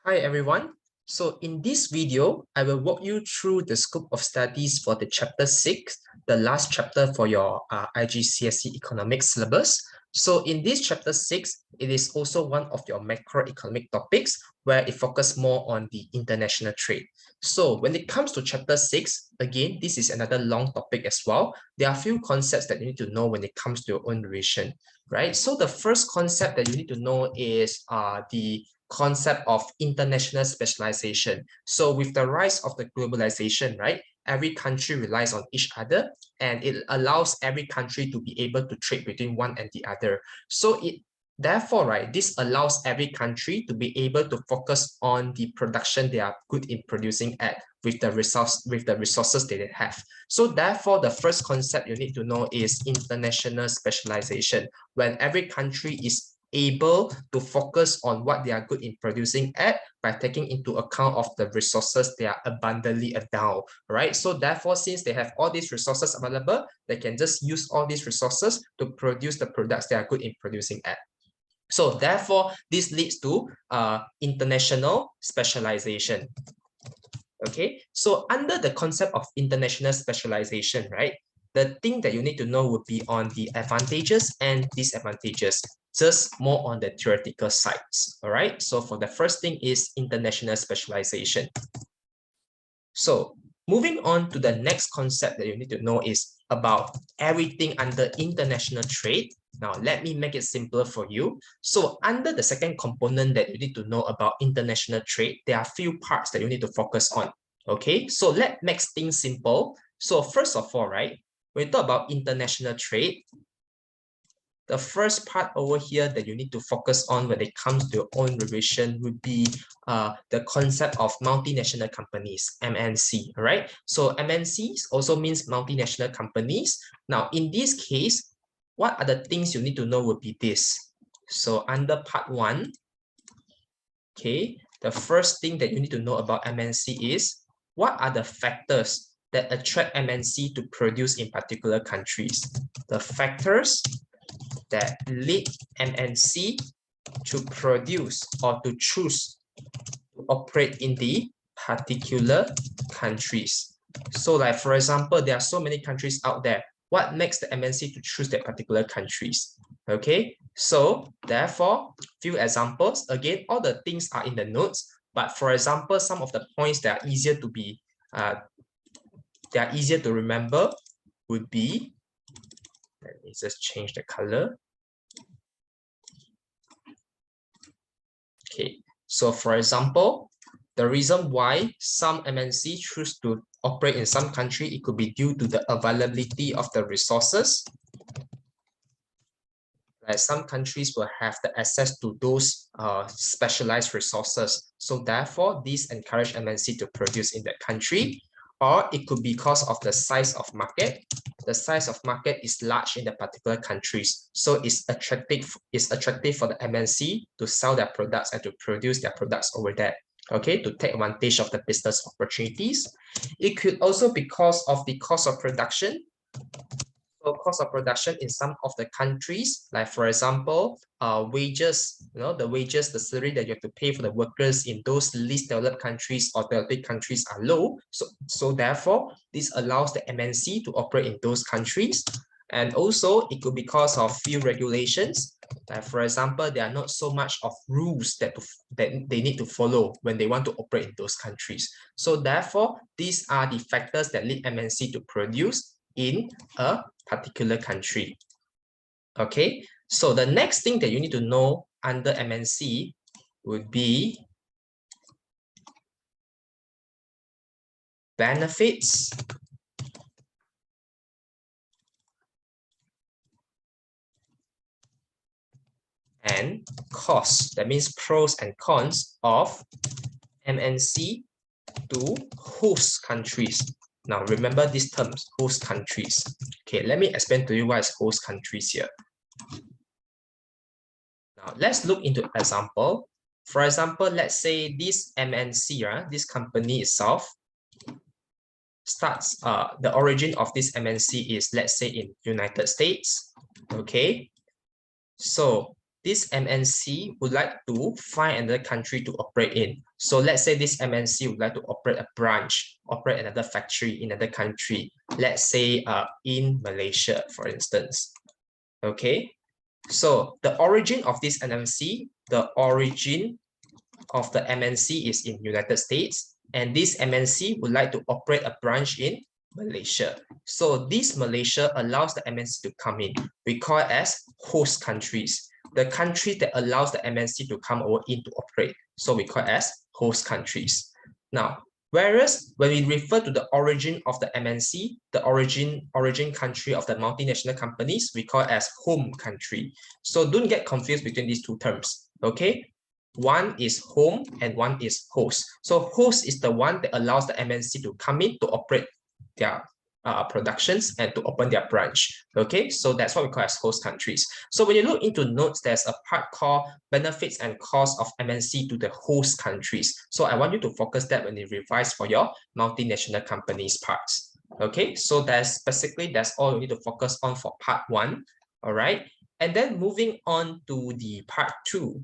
Hi everyone. So in this video, I will walk you through the scope of studies for the chapter 6, the last chapter for your IGCSE economics syllabus. So in this chapter 6, it is also one of your macroeconomic topics where it focuses more on the international trade. So when it comes to chapter 6, again, this is another long topic as well. There are a few concepts that you need to know when it comes to your own revision, right? So the first concept that you need to know is the concept of international specialization. So with the rise of the globalization, right, every country relies on each other and it allows every country to be able to trade between one and the other. So therefore, right, this allows every country to be able to focus on the production they are good in producing at with the resources that they have. So therefore, the first concept you need to know is international specialization. When every country is able to focus on what they are good in producing at by taking into account of the resources they are abundantly endowed, right? So therefore, since they have all these resources available, they can just use all these resources to produce the products they are good in producing at. So therefore, this leads to international specialization. Okay, so under the concept of international specialization, right, the thing that you need to know would be on the advantages and disadvantages, just more on the theoretical sides. All right, so for the first thing is international specialization. So moving on to the next concept that you need to know is about everything under international trade. Now, let me make it simpler for you. So under the second component that you need to know about international trade, there are a few parts that you need to focus on. Okay, so let's make things simple. So first of all, right, when we talk about international trade, the first part over here that you need to focus on when it comes to your own revision would be the concept of multinational companies, MNC, right? So MNCs also means multinational companies. Now, in this case, what are the things you need to know would be this. So under part 1, okay, the first thing that you need to know about MNC is what are the factors that attract MNC to produce in particular countries. The factors that lead MNC to produce or to choose to operate in the particular countries. So like, for example, there are so many countries out there. What makes the MNC to choose that particular countries? Okay, so therefore, few examples. Again, all the things are in the notes, but for example, some of the points that are easier to remember would be, let me just change the color. Okay, so for example, the reason why some MNC choose to operate in some country, it could be due to the availability of the resources. Like some countries will have the access to those specialized resources. So therefore, these encourage MNC to produce in that country. Or it could be because of the size of market. The size of market is large in the particular countries. So it's attractive for the MNC to sell their products and to produce their products over there. Okay, to take advantage of the business opportunities. It could also be because of the cost of production. So cost of production in some of the countries, like for example, wages, the salary that you have to pay for the workers in those least developed countries or developing countries are low. So therefore, this allows the MNC to operate in those countries. And also, it could be because of few regulations. Like for example, there are not so much of rules that they need to follow when they want to operate in those countries. So therefore, these are the factors that lead MNC to produce in a particular country. Okay, so the next thing that you need to know under MNC would be benefits and costs. That means pros and cons of MNC to host countries. Now, remember these terms, host countries. Okay, let me explain to you what is host countries here. Now, let's look into an example. For example, let's say this MNC, this company itself, starts, the origin of this MNC is, let's say, in United States. Okay, so this MNC would like to find another country to operate in. So let's say this MNC would like to operate a branch, operate another factory in another country. Let's say in Malaysia, for instance. Okay, so the origin of this MNC, the origin of the MNC is in United States, and this MNC would like to operate a branch in Malaysia. So this Malaysia allows the MNC to come in. We call it as host countries. The country that allows the MNC to come over in to operate. So we call it as host countries. Now, whereas when we refer to the origin of the MNC, the origin country of the multinational companies, we call it as home country. So don't get confused between these two terms. Okay. One is home and one is host. So host is the one that allows the MNC to come in to operate their productions and to open their branch. Okay, so that's what we call as host countries. So when you look into notes, there's a part called benefits and costs of MNC to the host countries. So I want you to focus that when you revise for your multinational companies parts. Okay, so that's all you need to focus on for part 1. All right, and then moving on to the part 2.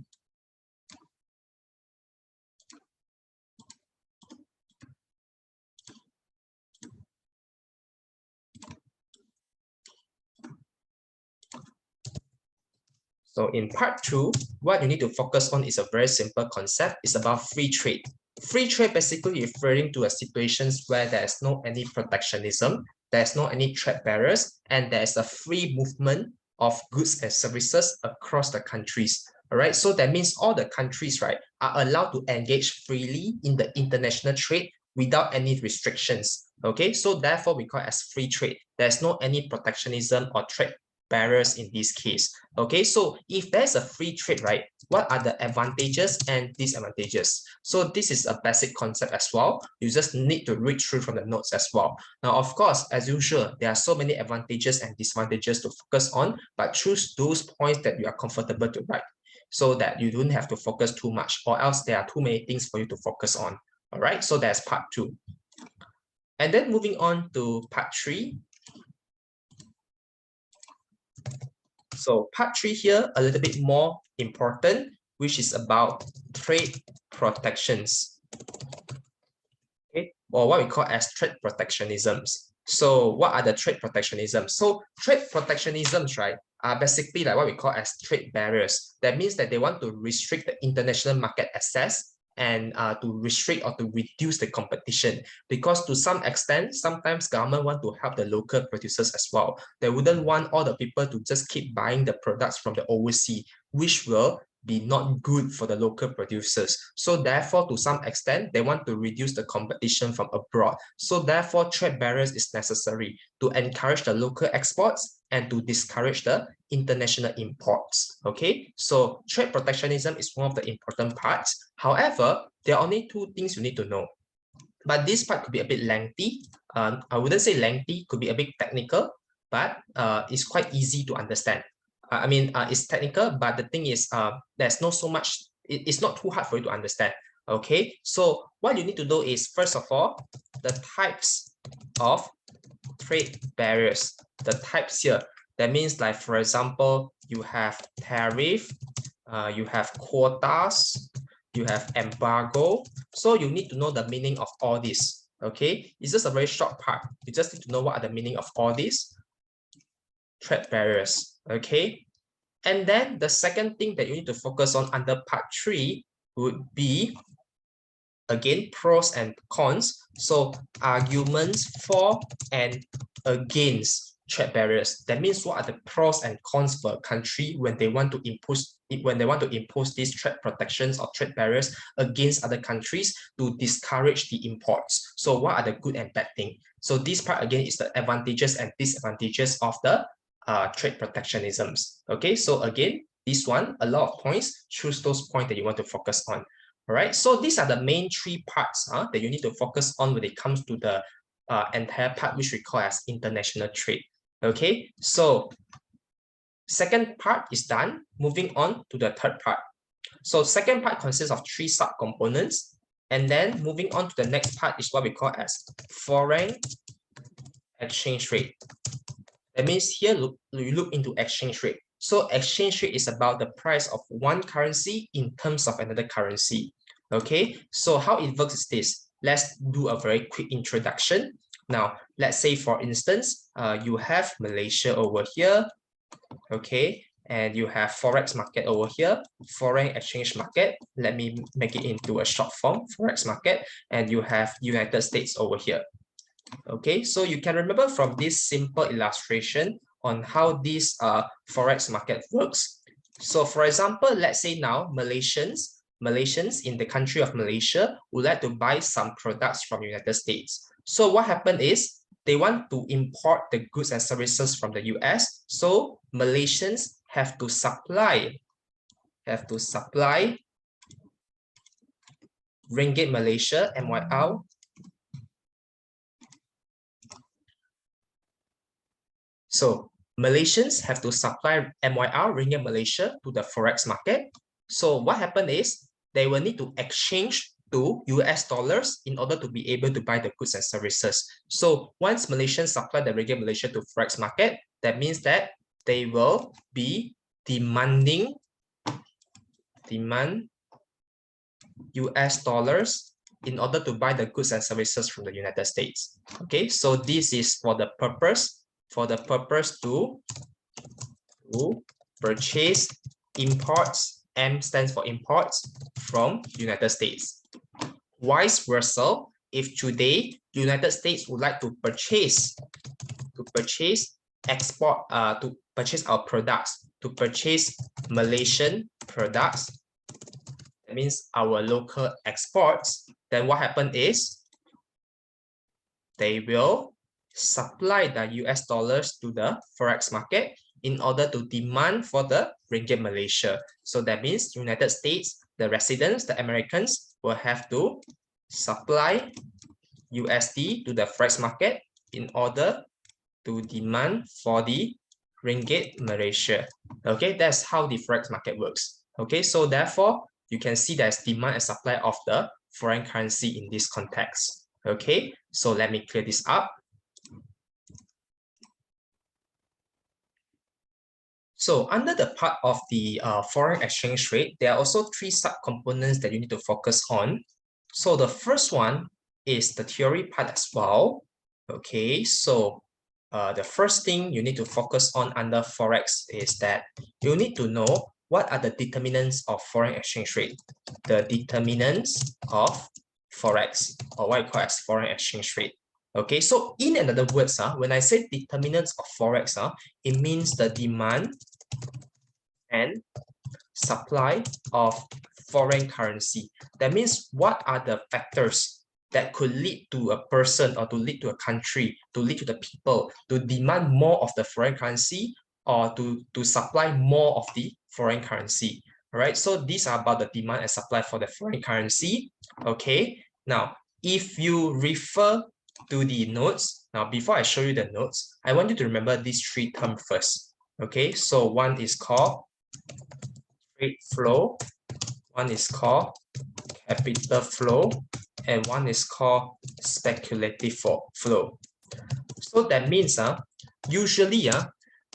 So in part 2, what you need to focus on is a very simple concept. It's about free trade. Free trade basically referring to a situations where there is no any protectionism, there's no any trade barriers, and there's a free movement of goods and services across the countries. All right, so that means all the countries, right, are allowed to engage freely in the international trade without any restrictions. Okay, so therefore we call it as free trade. There's no any protectionism or trade barriers in this case. Okay, so if there's a free trade, right, what are the advantages and disadvantages? So this is a basic concept as well. You just need to read through from the notes as well. Now, of course, as usual, there are so many advantages and disadvantages to focus on, but choose those points that you are comfortable to write so that you don't have to focus too much, or else there are too many things for you to focus on. All right, so that's part 2. And then moving on to part 3. So part 3 here, a little bit more important, which is about trade protections. Okay, or what we call as trade protectionisms. So what are the trade protectionisms? So trade protectionisms, right, are basically like what we call as trade barriers. That means that they want to restrict the international market access and to restrict or to reduce the competition, because to some extent, sometimes government want to help the local producers as well. They wouldn't want all the people to just keep buying the products from the overseas, which will be not good for the local producers. So therefore, to some extent, they want to reduce the competition from abroad. So therefore, trade barriers is necessary to encourage the local exports and to discourage the international imports. Okay, so trade protectionism is one of the important parts. However, there are only 2 things you need to know. But this part could be a bit lengthy. I wouldn't say lengthy, could be a bit technical, but it's quite easy to understand. It's technical, but the thing is, there's not so much, it's not too hard for you to understand. Okay, so what you need to do is, first of all, the types of trade barriers, the types here. That means, like, for example, you have tariff, you have quotas, you have embargo. So you need to know the meaning of all this. Okay, it's just a very short part. You just need to know what are the meaning of all these trade barriers. Okay, and then the second thing that you need to focus on under part 3 would be, again, pros and cons. So arguments for and against trade barriers. That means what are the pros and cons for a country when they want to impose these trade protections or trade barriers against other countries to discourage the imports. So what are the good and bad things? So this part again is the advantages and disadvantages of the trade protectionisms. Okay, so again, this one, a lot of points. Choose those points that you want to focus on. All right, so these are the main 3 parts that you need to focus on when it comes to the entire part, which we call as international trade. Okay, so second part is done. Moving on to the third part. So second part consists of 3 subcomponents, and then moving on to the next part is what we call as foreign exchange rate. That means here you look into exchange rate. So exchange rate is about the price of one currency in terms of another currency. Okay, so how it works is this. Let's do a very quick introduction. Now, let's say for instance, you have Malaysia over here, okay, and you have forex market over here, foreign exchange market. Let me make it into a short form, forex market, and you have United States over here. Okay, so you can remember from this simple illustration on how this forex market works. So for example, let's say now Malaysians in the country of Malaysia would like to buy some products from United States. So what happened is they want to import the goods and services from the US. So Malaysians have to supply Ringgit Malaysia MYR. So Malaysians have to supply MYR Ringgit Malaysia to the forex market. So what happened is they will need to exchange to US dollars in order to be able to buy the goods and services. So once Malaysians supply the Ringgit Malaysia to forex market, that means that they will be demand US dollars in order to buy the goods and services from the United States. Okay, so this is for the purpose to purchase imports. M stands for imports from United States. Vice versa, if today United States would like to purchase our products, to purchase Malaysian products, that means our local exports, then what happened is they will supply the US dollars to the forex market in order to demand for the Ringgit Malaysia. So that means United States, the residents, the Americans will have to supply USD to the forex market in order to demand for the Ringgit Malaysia. Okay, that's how the forex market works. Okay, so therefore you can see there's demand and supply of the foreign currency in this context. Okay, so let me clear this up. So under the part of the foreign exchange rate, there are also three subcomponents that you need to focus on. So the first one is the theory part as well. Okay, so the first thing you need to focus on under forex is that you need to know what are the determinants of foreign exchange rate. The determinants of forex, or what you call as foreign exchange rate. Okay, so in other words, when I say determinants of forex, it means the demand and supply of foreign currency. That means what are the factors that could lead to a person or to lead to a country, to lead to the people to demand more of the foreign currency or to supply more of the foreign currency. All right, so these are about the demand and supply for the foreign currency. Okay, now if you refer to the notes, now before I show you the notes, I want you to remember these three terms first. Okay, so one is called trade flow, one is called capital flow, and one is called speculative flow. So that means usually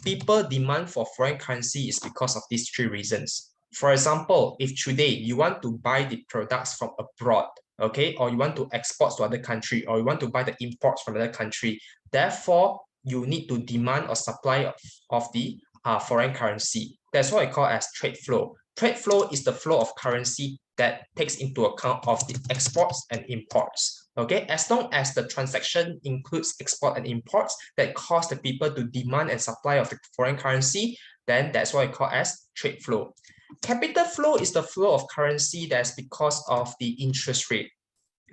people demand for foreign currency is because of these three reasons. For example, if today you want to buy the products from abroad, okay, or you want to export to other country, or you want to buy the imports from other country, therefore you need to demand or supply of the foreign currency. That's what I call as trade flow. Trade flow is the flow of currency that takes into account of the exports and imports. Okay, as long as the transaction includes export and imports that cause the people to demand and supply of the foreign currency, then that's what I call as trade flow. Capital flow is the flow of currency that's because of the interest rate.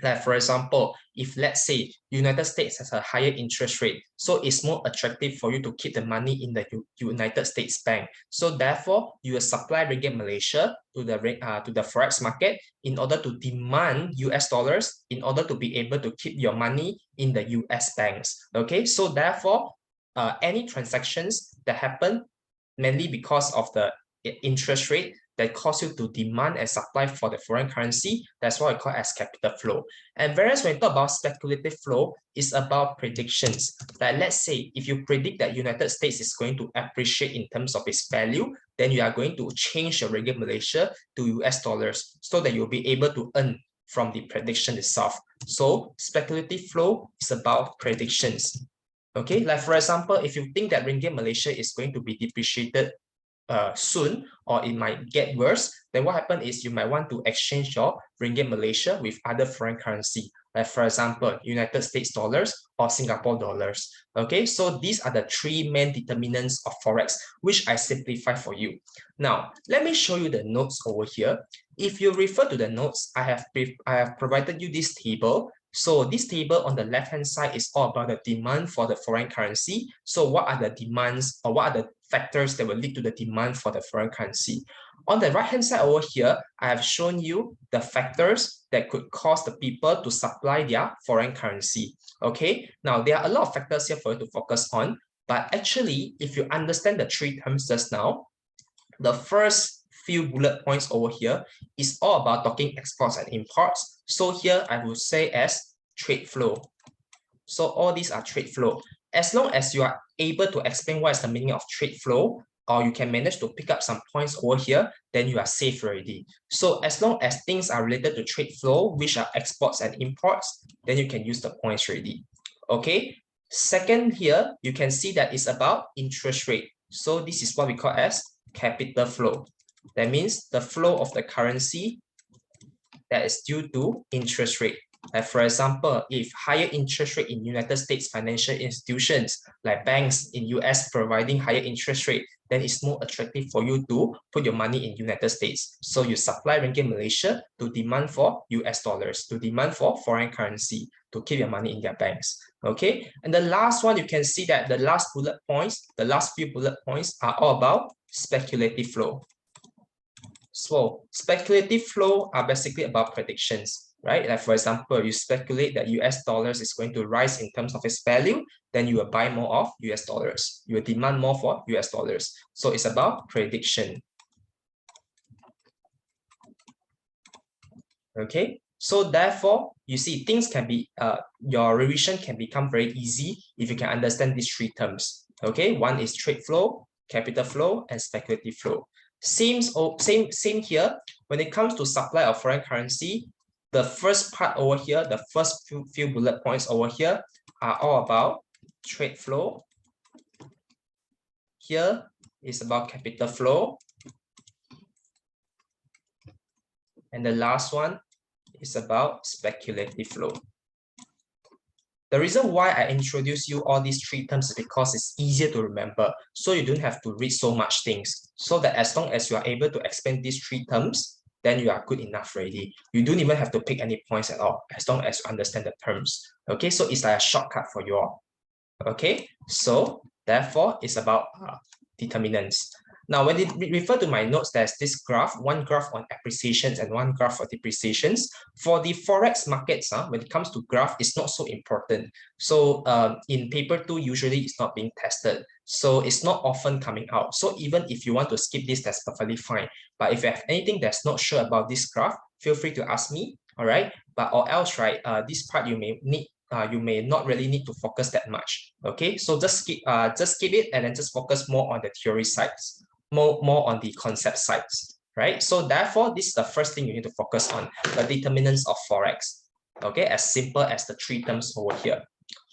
Like for example, if let's say United States has a higher interest rate, so it's more attractive for you to keep the money in the United States bank. So therefore, you will supply Ringgit Malaysia to the forex market in order to demand US dollars in order to be able to keep your money in the US banks. Okay, so therefore, any transactions that happen mainly because of the interest rate, that cause you to demand and supply for the foreign currency. That's what I call as capital flow. And whereas when you talk about speculative flow, it's about predictions. Like let's say if you predict that United States is going to appreciate in terms of its value, then you are going to change your ringgit Malaysia to US dollars so that you'll be able to earn from the prediction itself. So speculative flow is about predictions. Okay, like for example, if you think that ringgit Malaysia is going to be depreciated soon, or it might get worse, then what happens is you might want to exchange your ringgit Malaysia with other foreign currency, like for example, United States dollars or Singapore dollars. Okay, so these are the three main determinants of Forex, which I simplify for you. Now, let me show you the notes over here. If you refer to the notes, I have provided you this table. So this table on the left-hand side is all about the demand for the foreign currency. So what are the demands, or what are the factors that will lead to the demand for the foreign currency? On the right-hand side over here, I have shown you the factors that could cause the people to supply their foreign currency. Okay, now there are a lot of factors here for you to focus on, but actually, if you understand the three terms just now, the first few bullet points over here is all about talking exports and imports. So here I would say as trade flow. So all these are trade flow. As long as you are able to explain what is the meaning of trade flow, or you can manage to pick up some points over here, then you are safe already. So as long as things are related to trade flow, which are exports and imports, then you can use the points already. Okay. Second here, you can see that it's about interest rate. So this is what we call as capital flow. That means the flow of the currency that is due to interest rate. Like for example, if higher interest rate in United States financial institutions, like banks in US providing higher interest rate, then it's more attractive for you to put your money in United States. So you supply ringgit Malaysia to demand for US dollars, to demand for foreign currency, to keep your money in their banks. Okay, and the last one, you can see that the last bullet points, the last few bullet points are all about speculative flow. So speculative flow are basically about predictions, right? Like for example, you speculate that US dollars is going to rise in terms of its value, then you will buy more of US dollars. You will demand more for US dollars. So it's about prediction. Okay, so therefore, you see things can be, your revision can become very easy if you can understand these three terms. Okay, one is trade flow, capital flow, and speculative flow. Same here. When it comes to supply of foreign currency, the first part over here, the first few bullet points over here are all about trade flow. Here is about capital flow. And the last one is about speculative flow. The reason why I introduce you all these three terms is because it's easier to remember, so you don't have to read so much things. So that as long as you are able to explain these three terms, then you are good enough already. You don't even have to pick any points at all, as long as you understand the terms. Okay, so it's like a shortcut for you all. Okay, so therefore it's about determinants. Now, when it refer to my notes, there's this graph, one graph on appreciations and one graph for depreciations. For the Forex markets, when it comes to graph, it's not so important. So in paper 2, usually it's not being tested. So it's not often coming out. So even if you want to skip this, that's perfectly fine. But if you have anything that's not sure about this graph, feel free to ask me, all right? But or else, right, this part you may need, you may not really need to focus that much. Okay, so just skip it and then just focus more on the theory sides. More on the concept sides, right? So therefore, this is the first thing you need to focus on, the determinants of Forex. Okay, as simple as the three terms over here.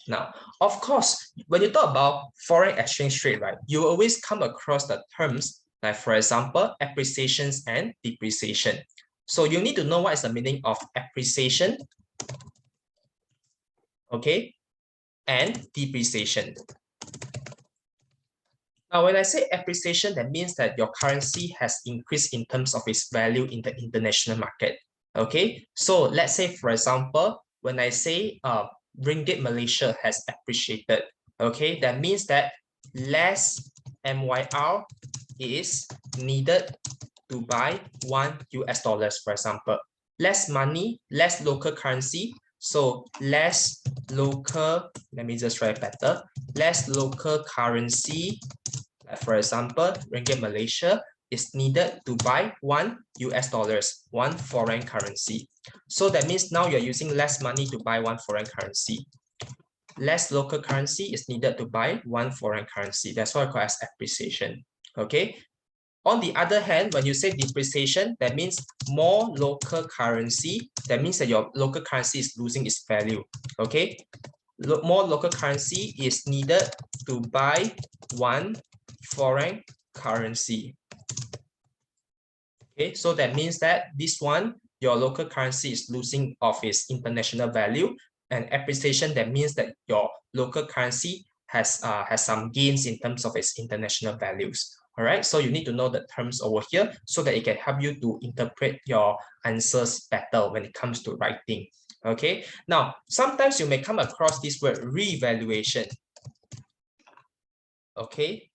Now, of course, when you talk about foreign exchange rate, right, you always come across the terms like, for example, appreciations and depreciation. So you need to know what is the meaning of appreciation, okay, and depreciation. Now, when I say appreciation, that means that your currency has increased in terms of its value in the international market. Okay, so let's say, for example, when I say ringgit Malaysia has appreciated, okay, that means that less MYR is needed to buy $1, for example. Less money, less local currency. So less local, let me just write better, less local currency, for example, ringgit Malaysia, is needed to buy $1, one foreign currency. So that means now you're using less money to buy one foreign currency. Less local currency is needed to buy one foreign currency. That's what I call as appreciation. Okay. On the other hand, when you say depreciation, that means more local currency. That means that your local currency is losing its value. Okay. More local currency is needed to buy one foreign currency. Okay, so that means that this one, your local currency is losing of its international value, and appreciation, that means that your local currency has some gains in terms of its international values. All right, so you need to know the terms over here so that it can help you to interpret your answers better when it comes to writing. Okay, now sometimes you may come across this word revaluation. Okay,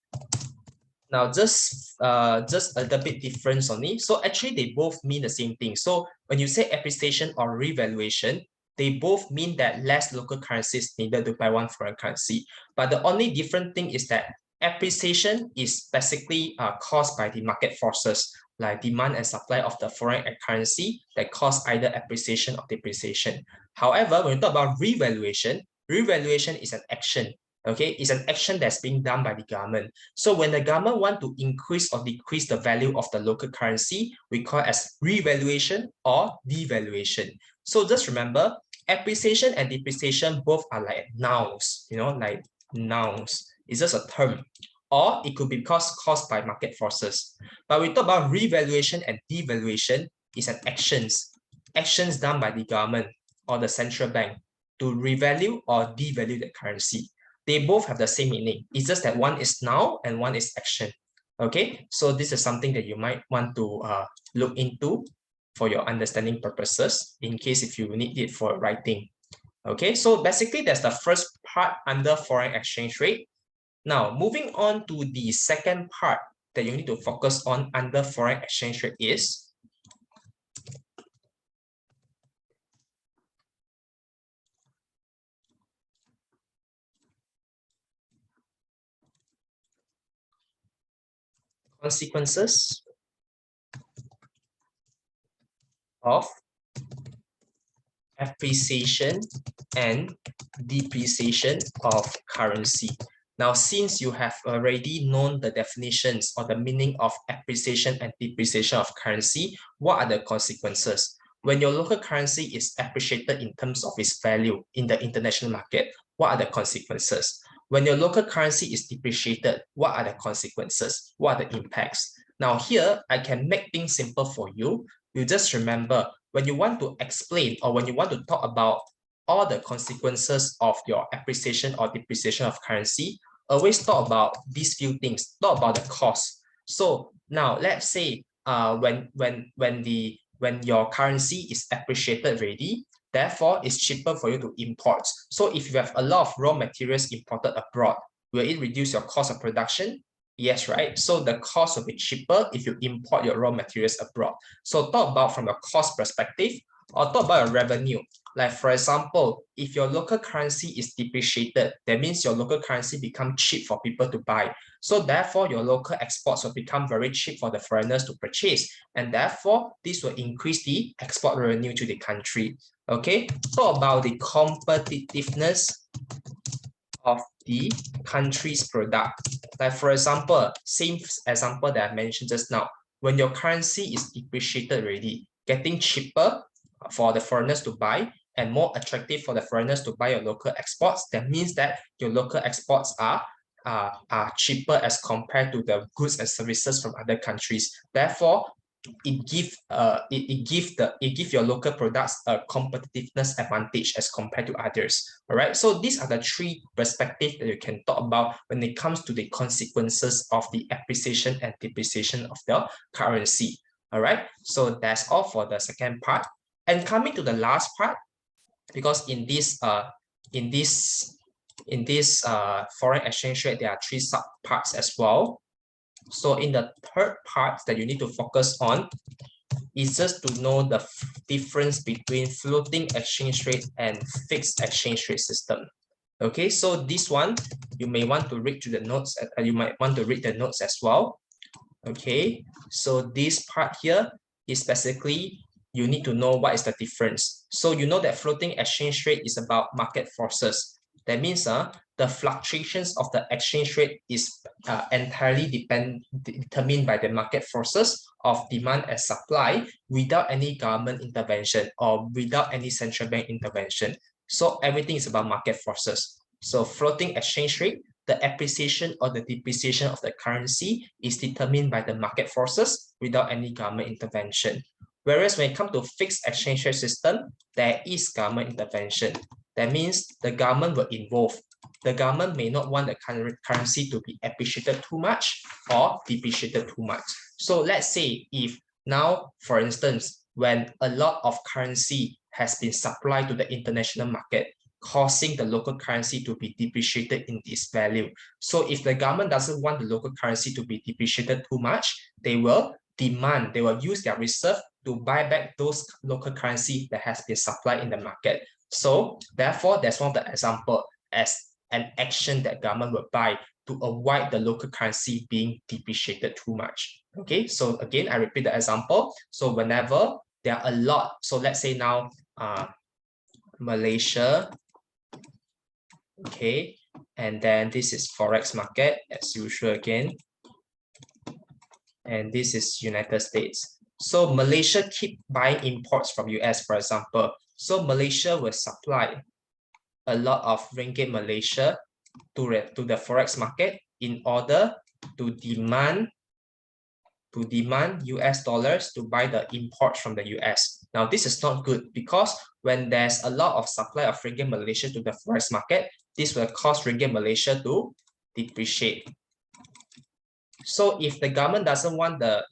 now just a little bit difference only. So actually they both mean the same thing. So when you say appreciation or revaluation, they both mean that less local currencies needed to buy one foreign currency. But the only different thing is that appreciation is basically caused by the market forces like demand and supply of the foreign currency that cause either appreciation or depreciation. However, when you talk about revaluation, revaluation is an action. Okay, it's an action that's being done by the government. So when the government want to increase or decrease the value of the local currency, we call it as revaluation or devaluation. So just remember, appreciation and depreciation both are like nouns, like nouns. It's just a term. Or it could be caused by market forces. But we talk about revaluation and devaluation is an actions done by the government or the central bank to revalue or devalue the currency. They both have the same meaning. It's just that one is noun and one is action. Okay, so this is something that you might want to look into for your understanding purposes in case if you need it for writing. Okay, so basically that's the first part under foreign exchange rate. Now, moving on to the second part that you need to focus on under foreign exchange rate is consequences of appreciation and depreciation of currency. Now, since you have already known the definitions or the meaning of appreciation and depreciation of currency, what are the consequences? When your local currency is appreciated in terms of its value in the international market, what are the consequences? When your local currency is depreciated, what are the consequences? What are the impacts? Now here, I can make things simple for you. You just remember, when you want to explain or when you want to talk about all the consequences of your appreciation or depreciation of currency, always talk about these few things. Talk about the cost. So now let's say when your currency is appreciated already, therefore it's cheaper for you to import. So if you have a lot of raw materials imported abroad, will it reduce your cost of production? Yes, right? So the cost will be cheaper if you import your raw materials abroad. So talk about from a cost perspective or talk about your revenue. Like for example, if your local currency is depreciated, that means your local currency becomes cheap for people to buy. So therefore, your local exports will become very cheap for the foreigners to purchase. And therefore, this will increase the export revenue to the country. Okay, talk about the competitiveness of the country's product. Like for example, same example that I mentioned just now, when your currency is depreciated already, getting cheaper for the foreigners to buy and more attractive for the foreigners to buy your local exports, that means that your local exports are cheaper as compared to the goods and services from other countries. Therefore, it give your local products a competitiveness advantage as compared to others. All right, so these are the three perspectives that you can talk about when it comes to the consequences of the appreciation and depreciation of the currency. All right, so that's all for the second part. And coming to the last part, because in this foreign exchange rate, there are three sub parts as well. So in the third part that you need to focus on is just to know the difference between floating exchange rate and fixed exchange rate system. Okay, so this one you may want to read to the notes. You might want to read the notes as well. Okay, so this part here is basically you need to know what is the difference. So you know that floating exchange rate is about market forces. That means the fluctuations of the exchange rate is entirely determined by the market forces of demand and supply without any government intervention or without any central bank intervention. So everything is about market forces. So floating exchange rate, the appreciation or the depreciation of the currency is determined by the market forces without any government intervention. Whereas when it comes to fixed exchange rate system, there is government intervention. That means the government will involve. The government may not want the currency to be appreciated too much or depreciated too much. So let's say if now, for instance, when a lot of currency has been supplied to the international market, causing the local currency to be depreciated in its value. So if the government doesn't want the local currency to be depreciated too much, they will use their reserve to buy back those local currency that has been supplied in the market. So therefore, that's one of the example as an action that government will buy to avoid the local currency being depreciated too much. Okay, so again, I repeat the example. So whenever there are a lot, so let's say now Malaysia, okay, and then this is Forex market as usual again, and this is United States. So Malaysia keep buying imports from US, for example. So Malaysia will supply a lot of ringgit Malaysia to the Forex market in order to demand US dollars to buy the imports from the US. Now, this is not good because when there's a lot of supply of ringgit Malaysia to the Forex market, this will cause ringgit Malaysia to depreciate. So if the government doesn't want the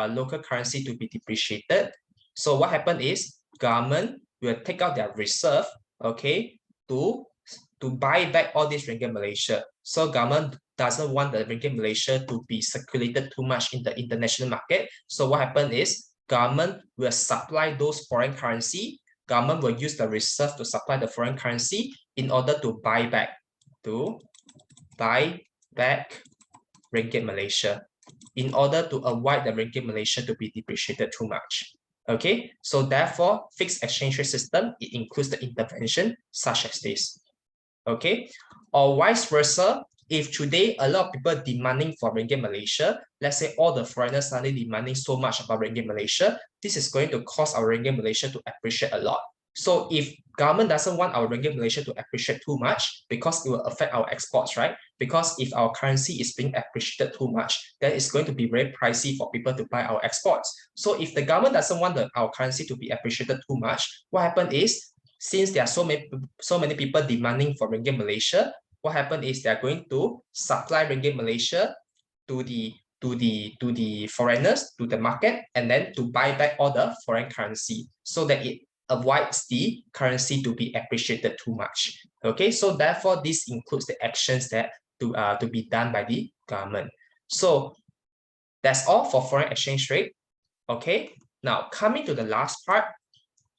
local currency to be depreciated, so what happened is government will take out their reserve, okay, to buy back all this ringgit Malaysia. So government doesn't want the ringgit Malaysia to be circulated too much in the international market. So what happened is government will supply those foreign currency. Government will use the reserve to supply the foreign currency in order to buy back ringgit Malaysia in order to avoid the ringgit Malaysia to be depreciated too much. Okay, so therefore, fixed exchange rate system, it includes the intervention such as this. Okay, or vice versa, if today a lot of people demanding for ringgit Malaysia, let's say all the foreigners suddenly demanding so much about ringgit Malaysia, this is going to cause our ringgit Malaysia to appreciate a lot. So if government doesn't want our ringgit Malaysia to appreciate too much because it will affect our exports, right? Because if our currency is being appreciated too much, then it's going to be very pricey for people to buy our exports. So if the government doesn't want our currency to be appreciated too much, what happened is, since there are so many people demanding for ringgit Malaysia, what happened is they're going to supply ringgit Malaysia to the foreigners, to the market, and then to buy back all the foreign currency so that it avoids the currency to be appreciated too much. Okay, so therefore this includes the actions that to be done by the government. So that's all for foreign exchange rate. Okay, now coming to the last part,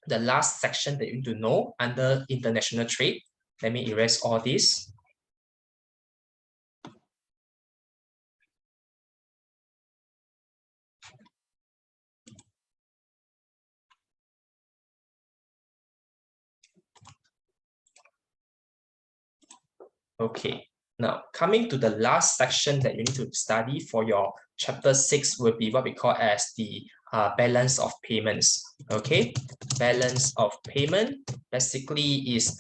the last section that you need to know under international trade. Let me erase all this. Okay, now coming to the last section that you need to study for your chapter 6 will be what we call as the balance of payments. Okay, balance of payment basically is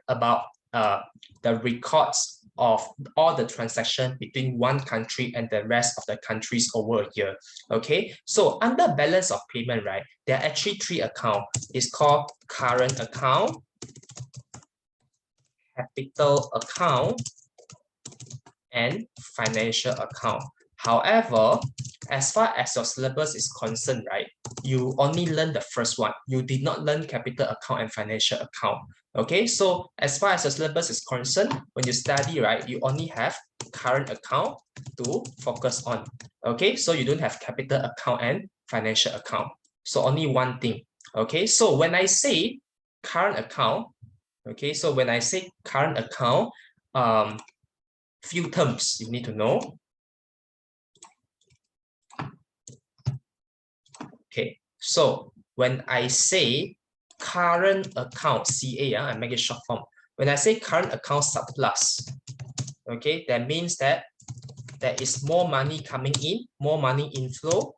about the records of all the transactions between one country and the rest of the countries over a year. Okay, so under balance of payment, right, there are actually 3 accounts. It's called current account, capital account, and financial account. However, as far as your syllabus is concerned, right, you only learn the first one. You did not learn capital account and financial account. Okay, so as far as the syllabus is concerned, when you study, right, you only have current account to focus on. Okay, so you don't have capital account and financial account. So only one thing. Okay, so when I say current account, okay, so when I say current account, few terms you need to know. So when I say current account, CA, I make it short form. When I say current account surplus, okay, that means that there is more money coming in, more money inflow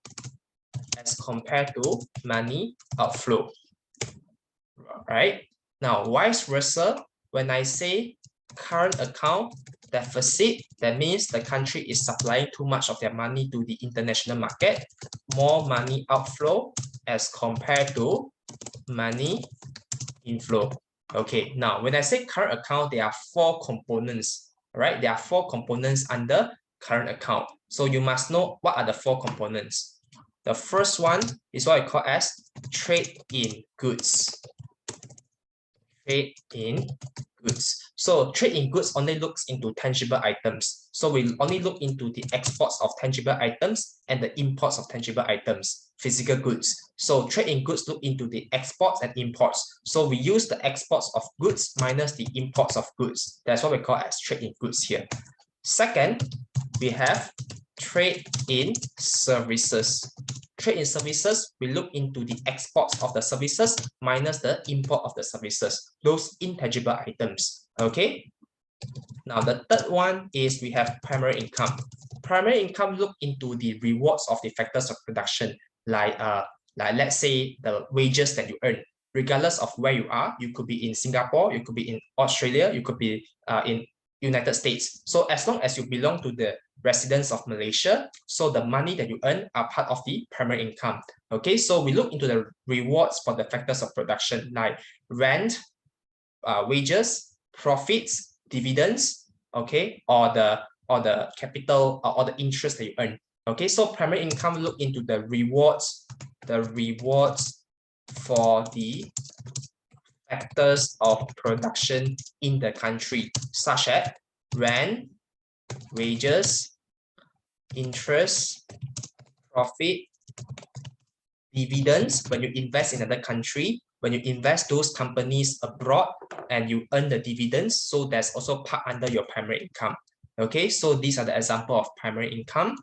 as compared to money outflow, right? Now, vice versa, when I say current account deficit, that means the country is supplying too much of their money to the international market, more money outflow as compared to money inflow. Okay, now when I say current account, there are four components, right? There are four components under current account. So you must know what are the four components. The first one is what I call as trade in goods. Trade in goods. So trade in goods only looks into tangible items. So we only look into the exports of tangible items and the imports of tangible items, physical goods. So trade in goods look into the exports and imports. So we use the exports of goods minus the imports of goods. That's what we call as trade in goods here. Second, we have trade in services. Trade in services, we look into the exports of the services minus the import of the services, those intangible items. Okay. Now the third one is we have primary income. Primary income look into the rewards of the factors of production, like let's say the wages that you earn, regardless of where you are. You could be in Singapore, you could be in Australia, you could be in United States. So as long as you belong to the residents of Malaysia, so the money that you earn are part of the primary income. Okay, so we look into the rewards for the factors of production like rent, wages, profits, dividends, okay, or the capital or the interest that you earn. Okay, so primary income look into the rewards for the factors of production in the country, such as rent, wages, interest, profit, dividends. When you invest in another country, when you invest those companies abroad and you earn the dividends, so that's also part under your primary income. Okay, so these are the example of primary income.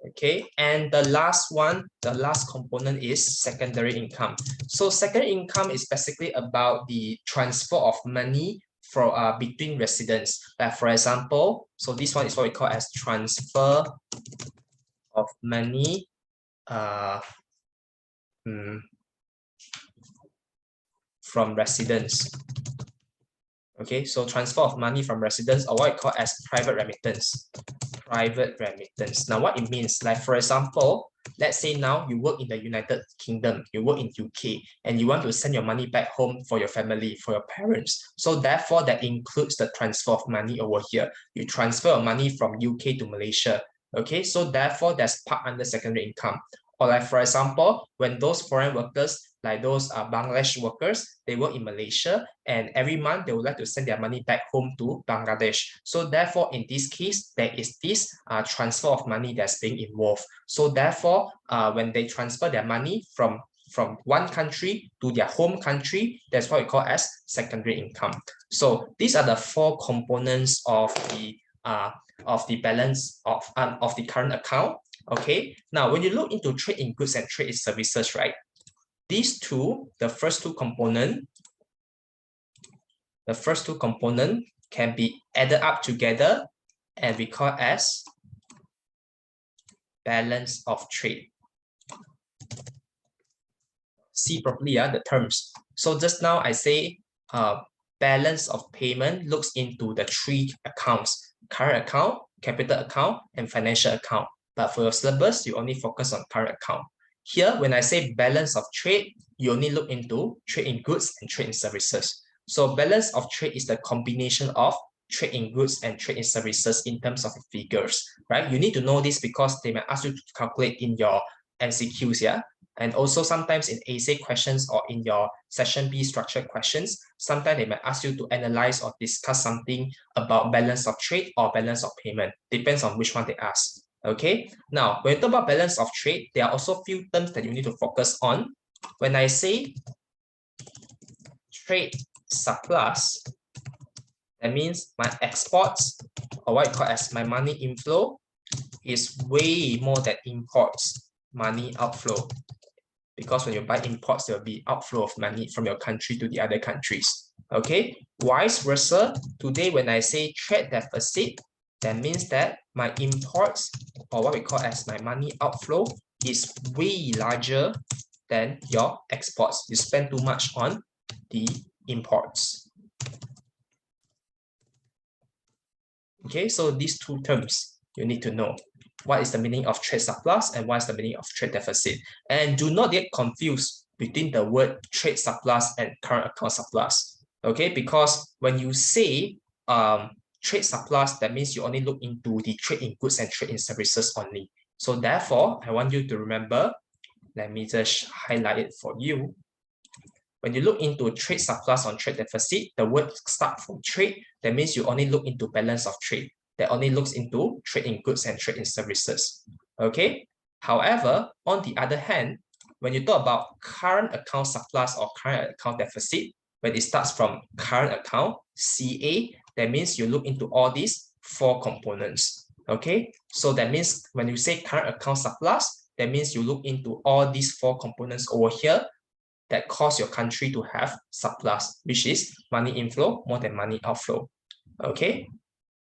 Okay, and the last one, the last component is secondary income. So secondary income is basically about the transfer of money for between residents. Like for example, so this one is what we call as transfer of money from residents. Okay, so transfer of money from residents, or what we call as private remittance. Private remittance. Now, what it means, like for example, let's say now you work in the United Kingdom, you work in UK, and you want to send your money back home for your family, for your parents. So therefore, that includes the transfer of money over here. You transfer money from UK to Malaysia. Okay, so therefore, that's part under secondary income. Or like for example, when those foreign workers, like those Bangladesh workers, they work in Malaysia, and every month they would like to send their money back home to Bangladesh. So therefore, in this case, there is this transfer of money that's being involved. So therefore, when they transfer their money from one country to their home country, that's what we call as secondary income. So these are the four components of the balance of the current account. Okay, now when you look into trade in goods and trade in services, right? These two, the first two components can be added up together and we call as balance of trade. See properly the terms. So just now I say balance of payment looks into the three accounts: current account, capital account, and financial account. But for your syllabus, you only focus on current account. Here, when I say balance of trade, you only look into trade in goods and trade in services. So balance of trade is the combination of trade in goods and trade in services in terms of figures, right? You need to know this because they may ask you to calculate in your MCQs, yeah? And also sometimes in essay questions or in your session B structured questions, sometimes they may ask you to analyze or discuss something about balance of trade or balance of payment. Depends on which one they ask. Okay, now when you talk about balance of trade, there are also a few terms that you need to focus on. When I say trade surplus, that means my exports, or what you call as my money inflow, is way more than imports. money outflow. Because when you buy imports, there will be outflow of money from your country to the other countries. Okay, vice versa. Today, when I say trade deficit, that means that my imports, or what we call as my money outflow, is way larger than your exports. You spend too much on the imports. Okay, so these two terms you need to know. What is the meaning of trade surplus and what is the meaning of trade deficit? And do not get confused between the word trade surplus and current account surplus. Okay, because when you say trade surplus, that means you only look into the trade in goods and trade in services only. So therefore, I want you to remember, let me just highlight it for you. When you look into trade surplus or trade deficit, the word start from trade. That means you only look into balance of trade. That only looks into trade in goods and trade in services. Okay. However, on the other hand, when you talk about current account surplus or current account deficit, when it starts from current account, CA, that means you look into all these four components. Okay. So that means when you say current account surplus, that means you look into all these four components over here that cause your country to have surplus, which is money inflow more than money outflow. Okay.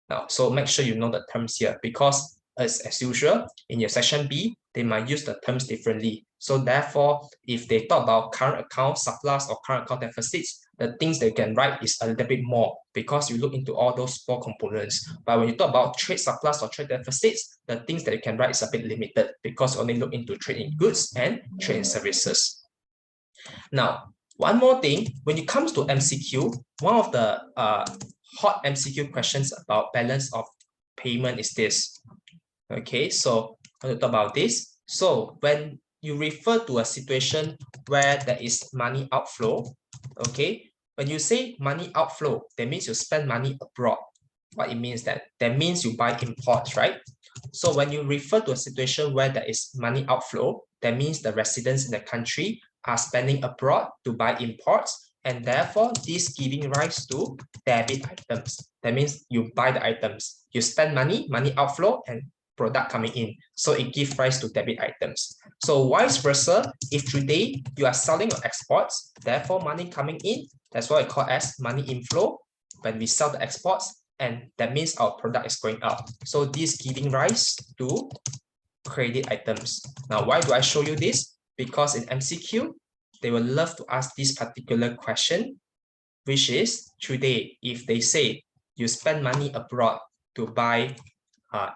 Now, so make sure you know the terms here, because as usual, in your section B, they might use the terms differently. So therefore, if they talk about current account surplus or current account deficits, the things they can write is a little bit more because you look into all those four components. But when you talk about trade surplus or trade deficits, the things that you can write is a bit limited because you only look into trade in goods and trade in services. Now, one more thing, when it comes to MCQ, one of the hot MCQ questions about balance of payment is this. Okay, so I'm going to talk about this. So when you refer to a situation where there is money outflow, okay, when you say money outflow, that means you spend money abroad. What it means that means you buy imports, right? So when you refer to a situation where there is money outflow, that means the residents in the country are spending abroad to buy imports, and therefore this giving rise to debit items. That means you buy the items, you spend money, money outflow, and product coming in. So it gives rise to debit items. So vice versa, if today you are selling your exports, therefore money coming in, that's what I call as money inflow. When we sell the exports, and that means our product is going up. So this giving rise to credit items. Now, why do I show you this? Because in MCQ, they will love to ask this particular question, which is today, if they say you spend money abroad to buy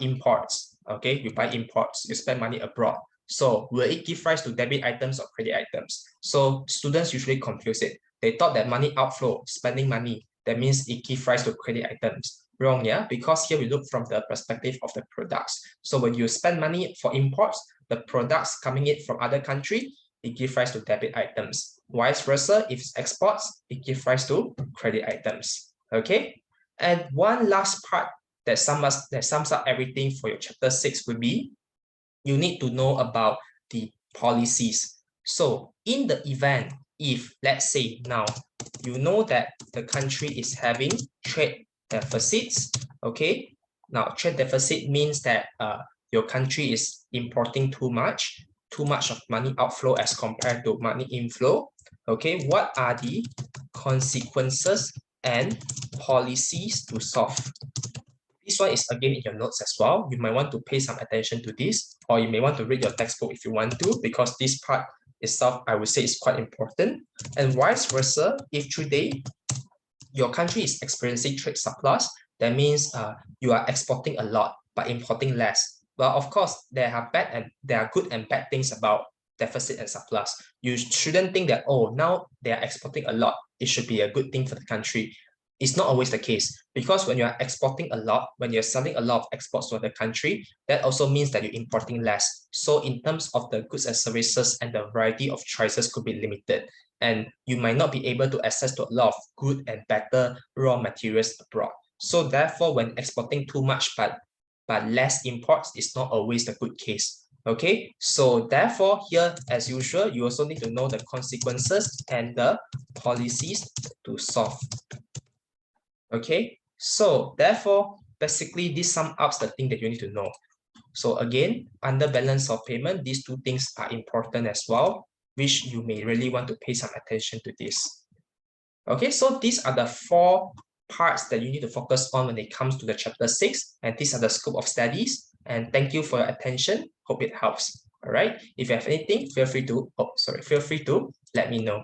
imports, okay, you buy imports, you spend money abroad. So will it give rise to debit items or credit items? So students usually confuse it. They thought that money outflow, spending money, that means it gives rise to credit items. Wrong, yeah, because here we look from the perspective of the products. So when you spend money for imports, the products coming in from other country, it gives rise to debit items. Vice versa, if it's exports, it gives rise to credit items. Okay, and one last part that sums up everything for your chapter 6 would be, you need to know about the policies. So in the event, if let's say now, you know that the country is having trade deficits, okay? Now, trade deficit means that your country is importing too much of money outflow as compared to money inflow. Okay, what are the consequences and policies to solve? This one is again in your notes as well. You might want to pay some attention to this, or you may want to read your textbook if you want to, because this part itself, I would say, is quite important. And vice versa, if today your country is experiencing trade surplus, that means you are exporting a lot but importing less. Well, of course, there are good and bad things about deficit and surplus. You shouldn't think that, oh, now they are exporting a lot, it should be a good thing for the country. It's not always the case, because when you are exporting a lot, when you're selling a lot of exports to the country, that also means that you're importing less. So in terms of the goods and services, and the variety of choices could be limited, and you might not be able to access to a lot of good and better raw materials abroad. So therefore, when exporting too much but less imports, is not always the good case. Okay, so therefore here, as usual, you also need to know the consequences and the policies to solve. Okay, so therefore, basically this sums up the thing that you need to know. So again, under balance of payment, these two things are important as well, which you may really want to pay some attention to this. Okay, so these are the 4 parts that you need to focus on when it comes to the chapter 6, and these are the scope of studies. And thank you for your attention. Hope it helps. All right. If you have anything, feel free to let me know.